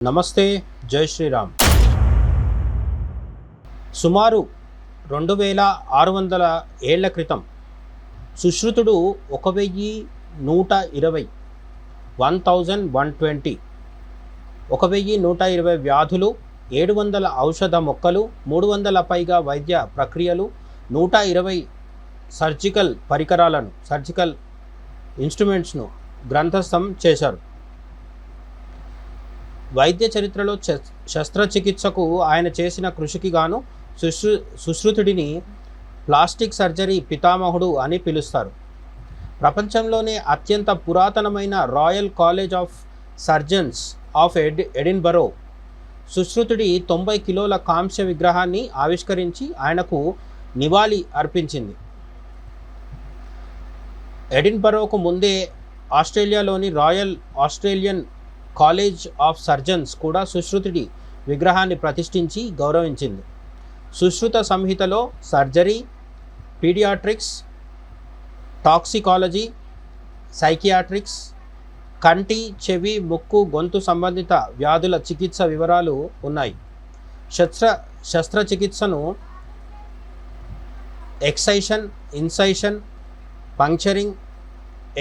నమస్తే, జై శ్రీరామ్. సుమారు 2600 ఏళ్ల క్రితం సుశ్రుతుడు 1120 1120 వ్యాధులు, 700 ఔషధ మొక్కలు, 300 పైగా వైద్య ప్రక్రియలు, 120 సర్జికల్ పరికరాలను సర్జికల్ ఇన్స్ట్రుమెంట్స్ను గ్రంథస్థం చేశారు. వైద్య చరిత్రలో శస్త్రచికిత్సకు ఆయన చేసిన కృషికి గాను సుశ్రుతుడిని ప్లాస్టిక్ సర్జరీ పితామహుడు అని పిలుస్తారు. ప్రపంచంలోనే అత్యంత పురాతనమైన Royal College of Surgeons of Edinburgh సుశ్రుతుడి 90 కిలోల కాంస్య విగ్రహాన్ని ఆవిష్కరించి ఆయనకు నివాళి అర్పించింది. ఎడిన్బరోకు ముందే ఆస్ట్రేలియాలోని royal Australian college of surgeons కూడా సుశ్రుతుడి విగ్రహాన్ని ప్రతిష్ఠించి గౌరవించింది. సుశ్రుత సంహితలో సర్జరీ, పీడియాట్రిక్స్, టాక్సికాలజీ, సైకియాట్రిక్స్, కంటి, చెవి, ముక్కు, గొంతు సంబంధిత వ్యాధుల చికిత్స వివరాలు ఉన్నాయి. శస్త్రచికిత్సను ఎక్సైషన్, ఇన్సైషన్, పంక్చరింగ్,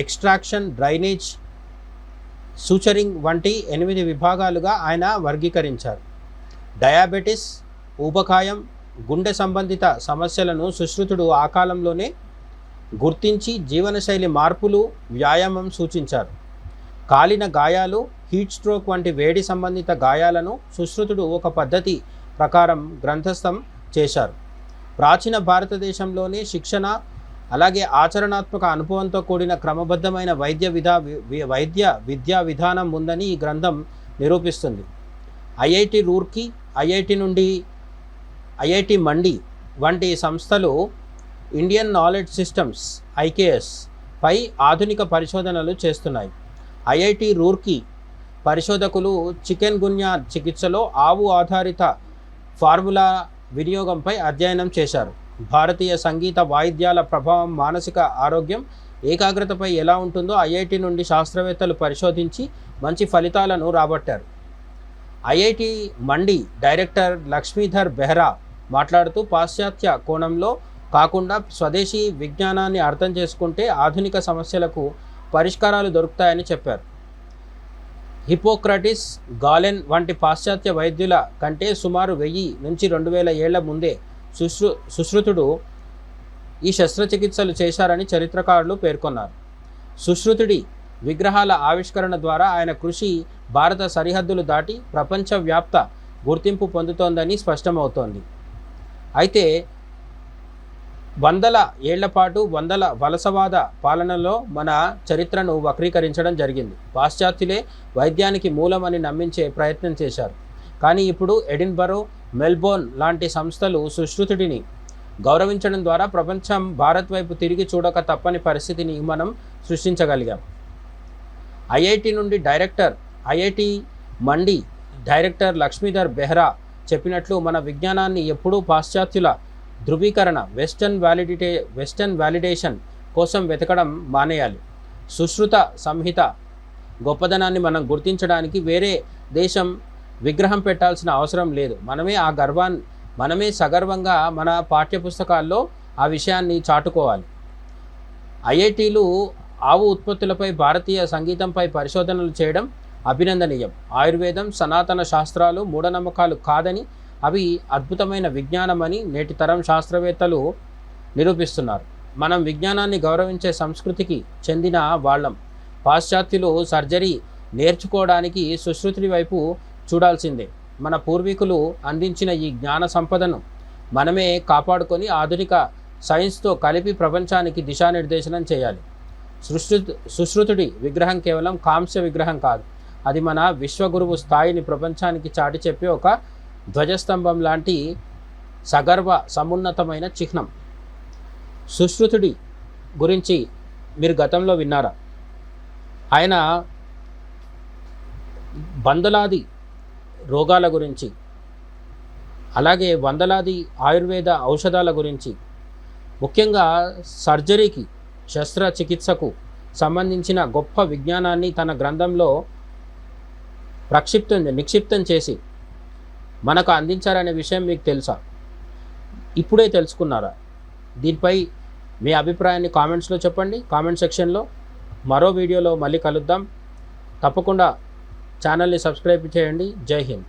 ఎక్స్ట్రాక్షన్, డ్రైనేజ్, సూచరింగ్ వంటి 8 విభాగాలుగా ఆయన వర్గీకరించారు. డయాబెటిస్, ఊబకాయం, గుండె సంబంధిత సమస్యలను సుశ్రుతుడు ఆ కాలంలోనే గుర్తించి జీవనశైలి మార్పులు, వ్యాయామం సూచించారు. కాలిన గాయాలు, హీట్ స్ట్రోక్ వంటి వేడి సంబంధిత గాయాలను సుశ్రుతుడు ఒక పద్ధతి ప్రకారం గ్రంథస్థం చేశారు. ప్రాచీన భారతదేశంలోనే శిక్షణ అలాగే ఆచరణాత్మక అనుభవంతో కూడిన క్రమబద్ధమైన వైద్య విద్యా విధానం ఉందని ఈ గ్రంథం నిరూపిస్తుంది. ఐఐటి రూర్కీ, ఐఐటి మండి వంటి సంస్థలు ఇండియన్ నాలెడ్జ్ సిస్టమ్స్ IKS పై ఆధునిక పరిశోధనలు చేస్తున్నాయి. ఐఐటి రూర్కీ పరిశోధకులు చికెన్ గున్యా చికిత్సలో ఆవు ఆధారిత ఫార్ములా వినియోగంపై అధ్యయనం చేశారు. భారతీయ సంగీత వాయిద్యాల ప్రభావం మానసిక ఆరోగ్యం, ఏకాగ్రతపై ఎలా ఉంటుందో ఐఐటి నుండి శాస్త్రవేత్తలు పరిశోధించి మంచి ఫలితాలను రాబట్టారు. ఐఐటి మండి డైరెక్టర్ లక్ష్మీధర్ బెహ్రా మాట్లాడుతూ పాశ్చాత్య కోణంలో కాకుండా స్వదేశీ విజ్ఞానాన్ని అర్థం చేసుకుంటే ఆధునిక సమస్యలకు పరిష్కారాలు దొరుకుతాయని చెప్పారు. హిపోక్రటిస్, గాలెన్ వంటి పాశ్చాత్య వైద్యుల కంటే సుమారు 1000 నుంచి 2000 ఏళ్ల ముందే సుశ్రుతుడు ఈ శస్త్రచికిత్సలు చేశారని చరిత్రకారులు పేర్కొన్నారు. సుశ్రుతుడి విగ్రహాల ఆవిష్కరణ ద్వారా ఆయన కృషి భారత సరిహద్దులు దాటి ప్రపంచవ్యాప్త గుర్తింపు పొందుతోందని స్పష్టమవుతోంది. అయితే 100 ఏళ్ల పాటు వలసవాద పాలనలో మన చరిత్రను వక్రీకరించడం జరిగింది. పాశ్చాత్యులే వైద్యానికి మూలమని నమ్మించే ప్రయత్నం చేశారు. కానీ ఇప్పుడు ఎడిన్బరో, మెల్బోర్న్ లాంటి సంస్థలు సుశ్రుతుడిని గౌరవించడం ద్వారా ప్రపంచం భారత్ వైపు తిరిగి చూడక తప్పని పరిస్థితిని మనం సృష్టించగలిగాం. ఐఐటి మండి డైరెక్టర్ లక్ష్మీధర్ బెహ్రా చెప్పినట్లు మన విజ్ఞానాన్ని ఎప్పుడూ పాశ్చాత్యుల ధృవీకరణ వెస్టర్న్ వాలిడేషన్ కోసం వెతకడం మానేయాలి. సుశ్రుత సంహిత గొప్పదనాన్ని మనం గుర్తించడానికి వేరే దేశం విగ్రహం పెట్టాల్సిన అవసరం లేదు. మనమే సగర్వంగా మన పాఠ్యపుస్తకాల్లో ఆ విషయాన్ని చాటుకోవాలి. ఐఐటీలు ఆవు ఉత్పత్తులపై, భారతీయ సంగీతంపై పరిశోధనలు చేయడం అభినందనీయం. ఆయుర్వేదం, సనాతన శాస్త్రాలు మూఢనమ్మకాలు కాదని, అవి అద్భుతమైన విజ్ఞానమని నేటి తరం శాస్త్రవేత్తలు నిరూపిస్తున్నారు. మనం విజ్ఞానాన్ని గౌరవించే సంస్కృతికి చెందిన వాళ్ళం. పాశ్చాత్యులు సర్జరీ నేర్చుకోవడానికి సుశ్రుతుడి వైపు చూడాల్సిందే. మన పూర్వీకులు అందించిన ఈ జ్ఞాన సంపదను మనమే కాపాడుకొని ఆధునిక సైన్స్తో కలిపి ప్రపంచానికి దిశానిర్దేశనం చేయాలి. సుశ్రుతుడి విగ్రహం కేవలం కాంస్య విగ్రహం కాదు, అది మన విశ్వగురువు స్థాయిని ప్రపంచానికి చాటి చెప్పే ఒక ధ్వజస్తంభం లాంటి సగర్వ సమున్నతమైన చిహ్నం. సుశ్రుతుడి గురించి మీరు గతంలో విన్నారా? ఆయన వందలాది రోగాల గురించి, అలాగే వందలాది ఆయుర్వేద ఔషధాల గురించి, ముఖ్యంగా సర్జరీకి, శస్త్రచికిత్సకు సంబంధించిన గొప్ప విజ్ఞానాన్ని తన గ్రంథంలో నిక్షిప్తం చేసి మనకు అందించారనే విషయం మీకు తెలుసా? ఇప్పుడే తెలుసుకున్నారా? దీనిపై మీ అభిప్రాయాన్ని కామెంట్స్లో చెప్పండి, కామెంట్ సెక్షన్లో. మరో వీడియోలో మళ్ళీ కలుద్దాం. తప్పకుండా ఛానల్ని సబ్స్క్రైబ్ చేయండి. జై హింద్.